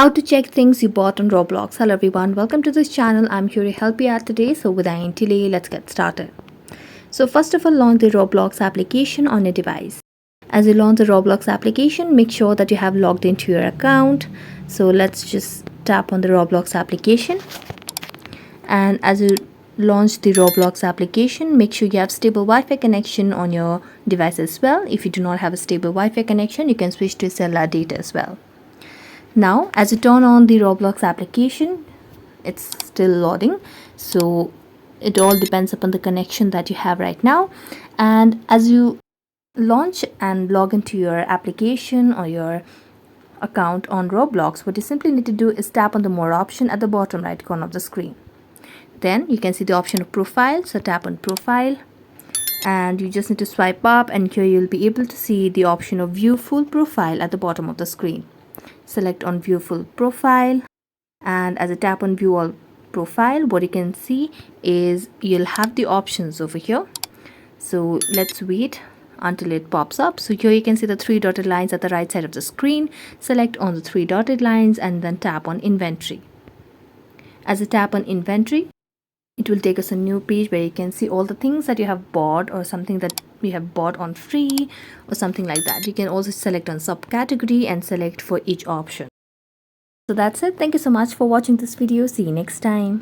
How to check things you bought on Roblox. Hello everyone, welcome to this channel. I'm here to help you out today. So without any delay, let's get started. So first of all, launch the Roblox application on your device. As you launch the Roblox application, make sure that you have logged into your account. So let's just tap on the Roblox application. And as you launch the Roblox application, make sure you have stable Wi-Fi connection on your device as well. If you do not have a stable Wi-Fi connection, you can switch to cellular data as well. Now, as you turn on the Roblox application, it's still loading. So it all depends upon the connection that you have right now. And as you launch and log into your application or your account on Roblox, what you simply need to do is tap on the more option at the bottom right corner of the screen. Then you can see the option of profile. So tap on profile. And you just need to swipe up, and here you'll be able to see the option of view full profile at the bottom of the screen. Select on view full profile, and as I tap on view all profile, what you can see is you'll have the options over here. So let's wait until it pops up. So here you can see the three dotted lines at the right side of the screen. Select on the three dotted lines and then tap on inventory. As I tap on inventory, it will take us a new page where you can see all the things that you have bought or something that you have bought on free or something like that. You can also select on subcategory and select for each option. So that's it. Thank you so much for watching this video. See you next time.